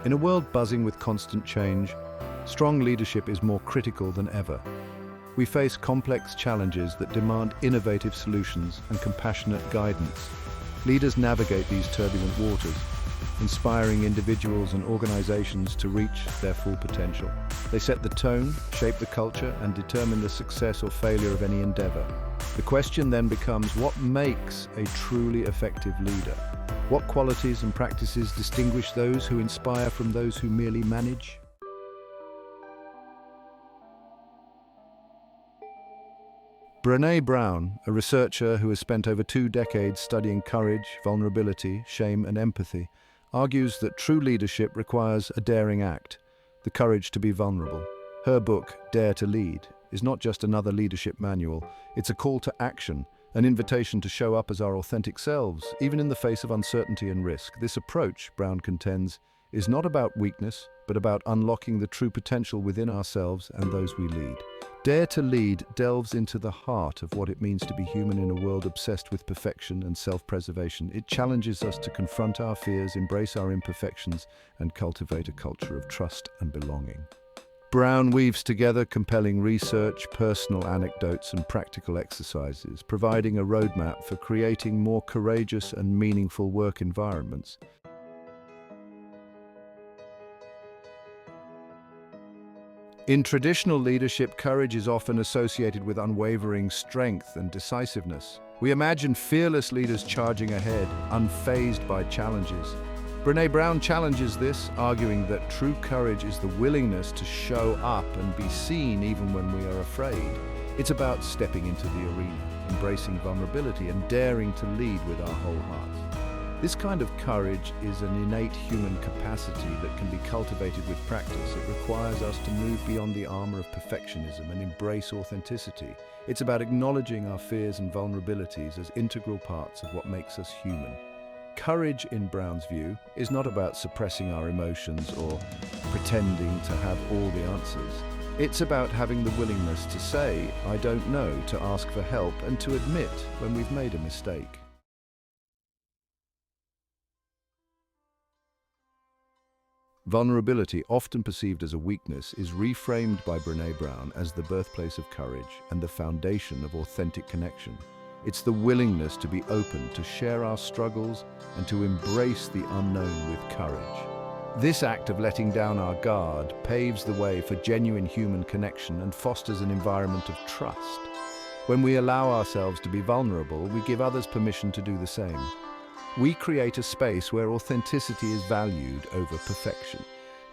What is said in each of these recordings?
In a world buzzing with constant change, strong leadership is more critical than ever. We face complex challenges that demand innovative solutions and compassionate guidance. Leaders navigate these turbulent waters, inspiring individuals and organizations to reach their full potential. They set the tone, shape the culture, and determine the success or failure of any endeavor. The question then becomes, what makes a truly effective leader? What qualities and practices distinguish those who inspire from those who merely manage? Brené Brown, a researcher who has spent over 2 decades studying courage, vulnerability, shame, and empathy, argues that true leadership requires a daring act, the courage to be vulnerable. Her book, Dare to Lead, is not just another leadership manual, it's a call to action, an invitation to show up as our authentic selves, even in the face of uncertainty and risk. This approach, Brown contends, is not about weakness, but about unlocking the true potential within ourselves and those we lead. Dare to Lead delves into the heart of what it means to be human in a world obsessed with perfection and self-preservation. It challenges us to confront our fears, embrace our imperfections, and cultivate a culture of trust and belonging. Brown weaves together compelling research, personal anecdotes, and practical exercises, providing a roadmap for creating more courageous and meaningful work environments. In traditional leadership, courage is often associated with unwavering strength and decisiveness. We imagine fearless leaders charging ahead, unfazed by challenges. Brené Brown challenges this, arguing that true courage is the willingness to show up and be seen even when we are afraid. It's about stepping into the arena, embracing vulnerability, and daring to lead with our whole hearts. This kind of courage is an innate human capacity that can be cultivated with practice. It requires us to move beyond the armor of perfectionism and embrace authenticity. It's about acknowledging our fears and vulnerabilities as integral parts of what makes us human. Courage, in Brown's view, is not about suppressing our emotions or pretending to have all the answers. It's about having the willingness to say, "I don't know," to ask for help, and to admit when we've made a mistake. Vulnerability, often perceived as a weakness, is reframed by Brené Brown as the birthplace of courage and the foundation of authentic connection. It's the willingness to be open, to share our struggles, and to embrace the unknown with courage. This act of letting down our guard paves the way for genuine human connection and fosters an environment of trust. When we allow ourselves to be vulnerable, we give others permission to do the same. We create a space where authenticity is valued over perfection.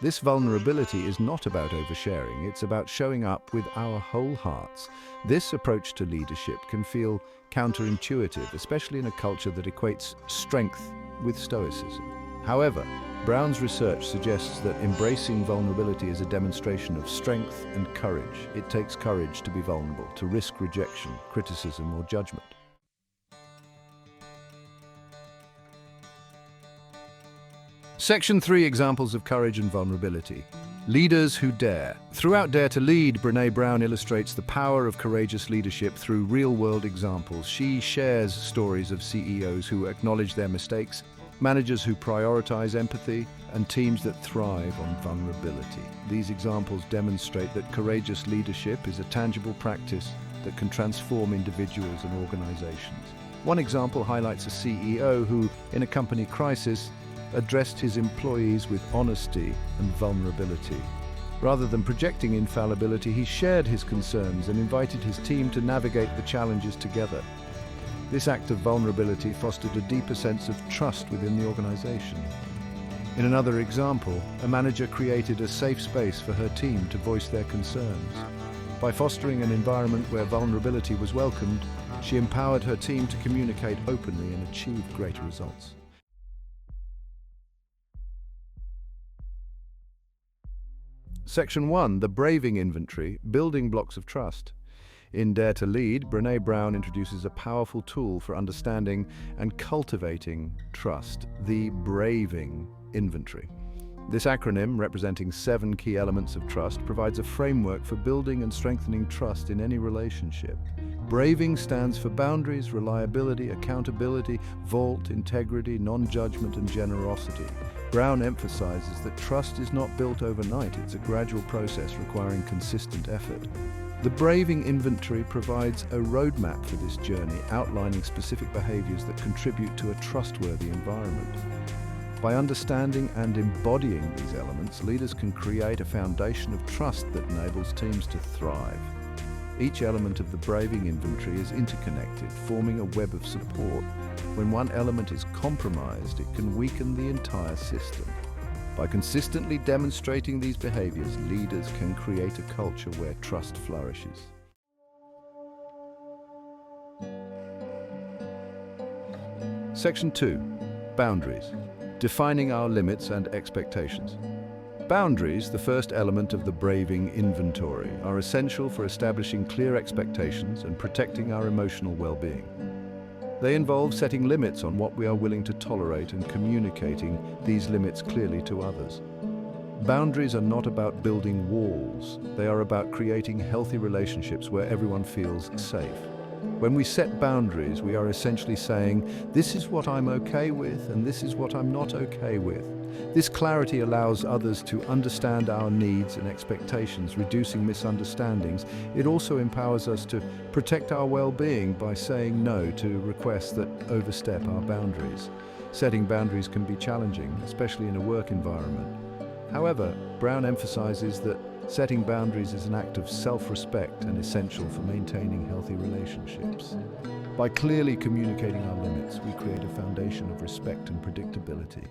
This vulnerability is not about oversharing, it's about showing up with our whole hearts. This approach to leadership can feel counterintuitive, especially in a culture that equates strength with stoicism. However, Brown's research suggests that embracing vulnerability is a demonstration of strength and courage. It takes courage to be vulnerable, to risk rejection, criticism, or judgment. Section 3: Examples of Courage and Vulnerability. Leaders who dare. Throughout Dare to Lead, Brené Brown illustrates the power of courageous leadership through real-world examples. She shares stories of CEOs who acknowledge their mistakes, managers who prioritize empathy, and teams that thrive on vulnerability. These examples demonstrate that courageous leadership is a tangible practice that can transform individuals and organizations. One example highlights a CEO who, in a company crisis, addressed his employees with honesty and vulnerability. Rather than projecting infallibility, he shared his concerns and invited his team to navigate the challenges together. This act of vulnerability fostered a deeper sense of trust within the organization. In another example, a manager created a safe space for her team to voice their concerns. By fostering an environment where vulnerability was welcomed, she empowered her team to communicate openly and achieve greater results. Section 1: The Braving Inventory, Building Blocks of Trust. In Dare to Lead, Brené Brown introduces a powerful tool for understanding and cultivating trust, the Braving Inventory. This acronym, representing 7 key elements of trust, provides a framework for building and strengthening trust in any relationship. Braving stands for boundaries, reliability, accountability, vault, integrity, non-judgment, and generosity. Brown emphasizes that trust is not built overnight, it's a gradual process requiring consistent effort. The Braving Inventory provides a roadmap for this journey, outlining specific behaviors that contribute to a trustworthy environment. By understanding and embodying these elements, leaders can create a foundation of trust that enables teams to thrive. Each element of the Braving Inventory is interconnected, forming a web of support. When one element is compromised, it can weaken the entire system. By consistently demonstrating these behaviors, leaders can create a culture where trust flourishes. Section 2. Boundaries. Defining our limits and expectations. Boundaries, the first element of the Braving Inventory, are essential for establishing clear expectations and protecting our emotional well-being. They involve setting limits on what we are willing to tolerate and communicating these limits clearly to others. Boundaries are not about building walls. They are about creating healthy relationships where everyone feels safe. When we set boundaries, we are essentially saying, this is what I'm okay with and this is what I'm not okay with. This clarity allows others to understand our needs and expectations, reducing misunderstandings. It also empowers us to protect our well-being by saying no to requests that overstep our boundaries. Setting boundaries can be challenging, especially in a work environment. However, Brown emphasizes that setting boundaries is an act of self-respect and essential for maintaining healthy relationships. By clearly communicating our limits, we create a foundation of respect and predictability.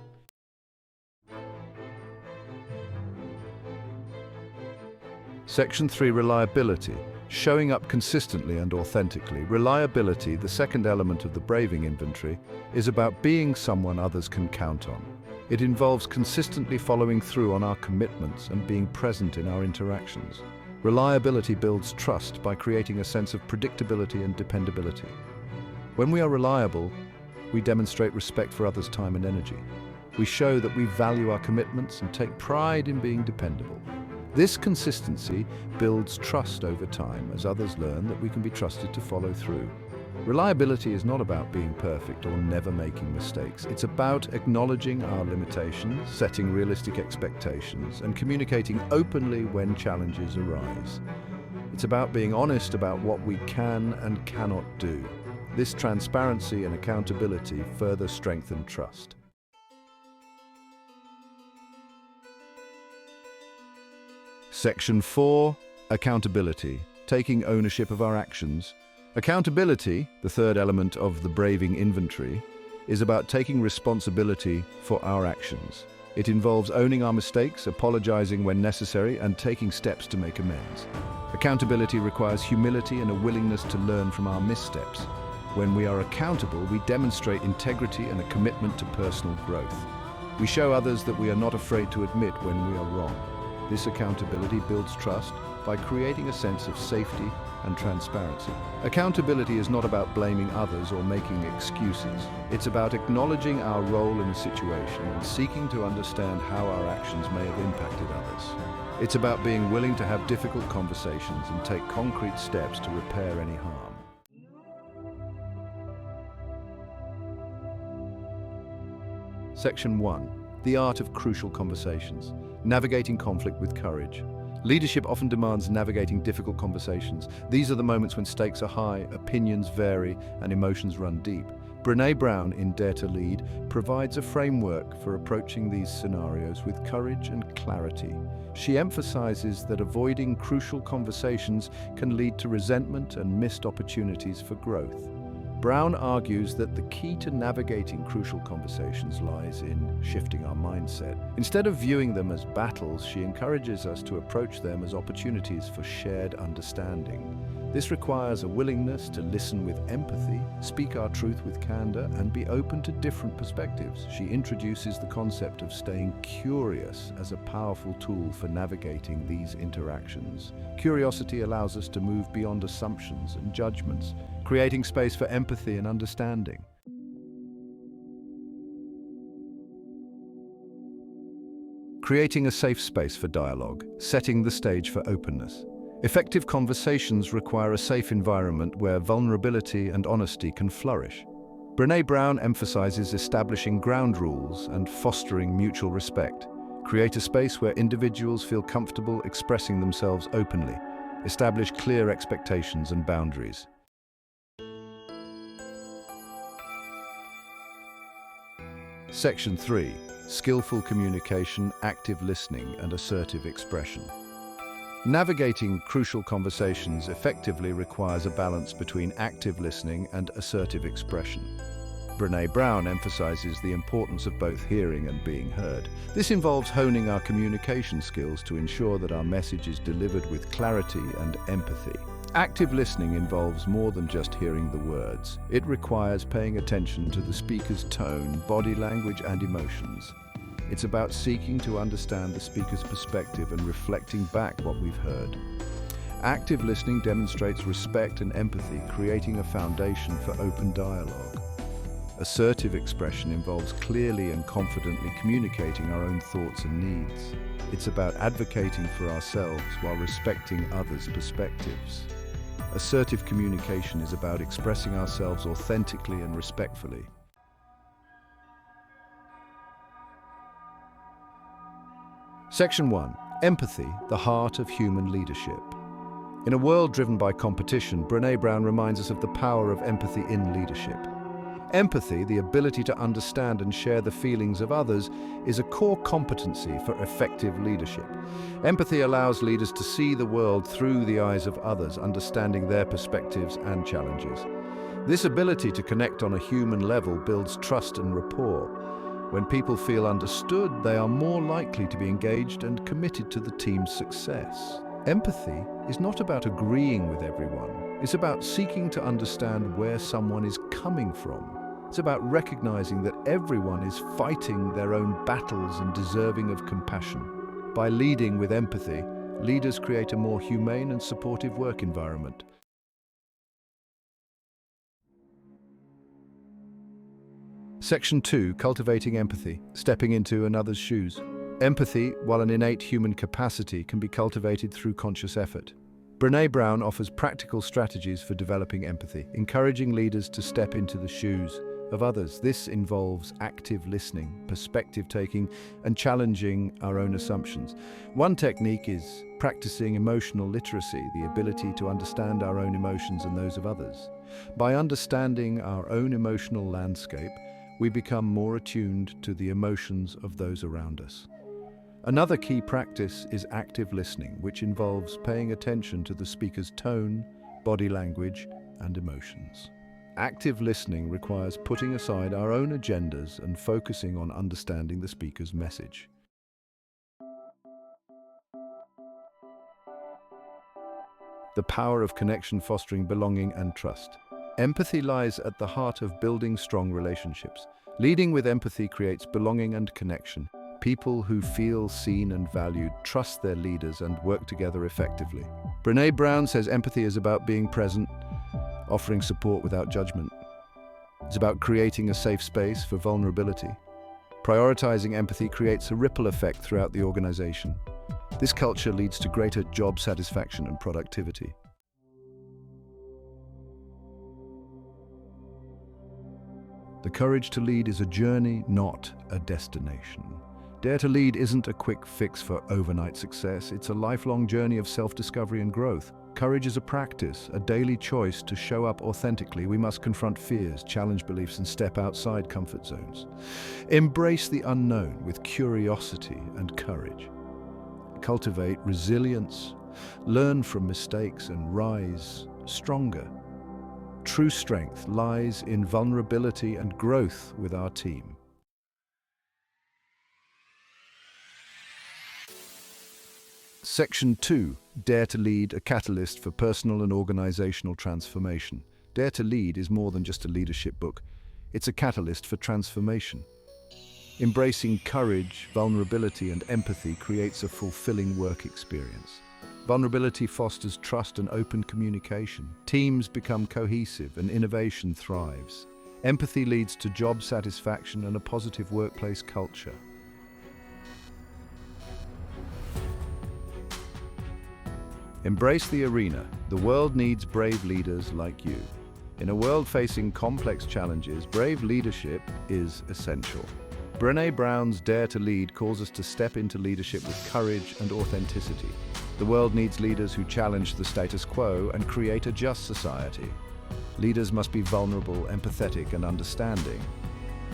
Section 3. Reliability. Showing up consistently and authentically. Reliability, the second element of the Braving Inventory, is about being someone others can count on. It involves consistently following through on our commitments and being present in our interactions. Reliability builds trust by creating a sense of predictability and dependability. When we are reliable, we demonstrate respect for others' time and energy. We show that we value our commitments and take pride in being dependable. This consistency builds trust over time as others learn that we can be trusted to follow through. Reliability is not about being perfect or never making mistakes. It's about acknowledging our limitations, setting realistic expectations, and communicating openly when challenges arise. It's about being honest about what we can and cannot do. This transparency and accountability further strengthen trust. Section 4. Accountability. Taking ownership of our actions. Accountability, the third element of the Braving Inventory, is about taking responsibility for our actions. It involves owning our mistakes, apologizing when necessary, and taking steps to make amends. Accountability requires humility and a willingness to learn from our missteps. When we are accountable, we demonstrate integrity and a commitment to personal growth. We show others that we are not afraid to admit when we are wrong. This accountability builds trust by creating a sense of safety and transparency. Accountability is not about blaming others or making excuses. It's about acknowledging our role in a situation and seeking to understand how our actions may have impacted others. It's about being willing to have difficult conversations and take concrete steps to repair any harm. Section 1. The art of crucial conversations. Navigating conflict with courage. Leadership often demands navigating difficult conversations. These are the moments when stakes are high, opinions vary, and emotions run deep. Brené Brown in Dare to Lead provides a framework for approaching these scenarios with courage and clarity. She emphasizes that avoiding crucial conversations can lead to resentment and missed opportunities for growth. Brown argues that the key to navigating crucial conversations lies in shifting our mindset. Instead of viewing them as battles, she encourages us to approach them as opportunities for shared understanding. This requires a willingness to listen with empathy, speak our truth with candor, and be open to different perspectives. She introduces the concept of staying curious as a powerful tool for navigating these interactions. Curiosity allows us to move beyond assumptions and judgments, creating space for empathy and understanding. creating a safe space for dialogue, setting the stage for openness. Effective conversations require a safe environment where vulnerability and honesty can flourish. Brené Brown emphasizes establishing ground rules and fostering mutual respect. Create a space where individuals feel comfortable expressing themselves openly. Establish clear expectations and boundaries. Section 3. Skillful communication, active listening, and assertive expression. Navigating crucial conversations effectively requires a balance between active listening and assertive expression. Brené Brown emphasizes the importance of both hearing and being heard. This involves honing our communication skills to ensure that our message is delivered with clarity and empathy. Active listening involves more than just hearing the words. It requires paying attention to the speaker's tone, body language, and emotions. It's about seeking to understand the speaker's perspective and reflecting back what we've heard. Active listening demonstrates respect and empathy, creating a foundation for open dialogue. Assertive expression involves clearly and confidently communicating our own thoughts and needs. It's about advocating for ourselves while respecting others' perspectives. Assertive communication is about expressing ourselves authentically and respectfully. Section 1. Empathy, the heart of human leadership. In a world driven by competition, Brené Brown reminds us of the power of empathy in leadership. Empathy, the ability to understand and share the feelings of others, is a core competency for effective leadership. Empathy allows leaders to see the world through the eyes of others, understanding their perspectives and challenges. This ability to connect on a human level builds trust and rapport. When people feel understood, they are more likely to be engaged and committed to the team's success. Empathy is not about agreeing with everyone. It's about seeking to understand where someone is coming from. It's about recognizing that everyone is fighting their own battles and deserving of compassion. By leading with empathy, leaders create a more humane and supportive work environment. Section 2. Cultivating empathy, stepping into another's shoes. Empathy, while an innate human capacity, can be cultivated through conscious effort. Brené Brown offers practical strategies for developing empathy, encouraging leaders to step into the shoes of others. This involves active listening, perspective-taking, and challenging our own assumptions. One technique is practicing emotional literacy, the ability to understand our own emotions and those of others. By understanding our own emotional landscape, we become more attuned to the emotions of those around us. Another key practice is active listening, which involves paying attention to the speaker's tone, body language, and emotions. Active listening requires putting aside our own agendas and focusing on understanding the speaker's message. The power of connection, fostering belonging and trust. Empathy lies at the heart of building strong relationships. Leading with empathy creates belonging and connection. People who feel seen and valued trust their leaders and work together effectively. Brené Brown says empathy is about being present, offering support without judgment. It's about creating a safe space for vulnerability. Prioritizing empathy creates a ripple effect throughout the organization. This culture leads to greater job satisfaction and productivity. The courage to lead is a journey, not a destination. Dare to Lead isn't a quick fix for overnight success. It's a lifelong journey of self-discovery and growth. Courage is a practice, a daily choice to show up authentically. We must confront fears, challenge beliefs, and step outside comfort zones. Embrace the unknown with curiosity and courage. Cultivate resilience, learn from mistakes, and rise stronger. True strength lies in vulnerability and growth with our team. Section 2. Dare to Lead, a catalyst for personal and organizational transformation. Dare to Lead is more than just a leadership book. It's a catalyst for transformation. Embracing courage, vulnerability, and empathy creates a fulfilling work experience. Vulnerability fosters trust and open communication. Teams become cohesive and innovation thrives. Empathy leads to job satisfaction and a positive workplace culture. Embrace the arena. The world needs brave leaders like you. In a world facing complex challenges, brave leadership is essential. Brené Brown's Dare to Lead calls us to step into leadership with courage and authenticity. The world needs leaders who challenge the status quo and create a just society. Leaders must be vulnerable, empathetic, and understanding.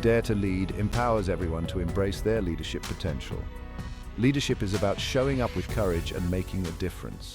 Dare to Lead empowers everyone to embrace their leadership potential. Leadership is about showing up with courage and making a difference.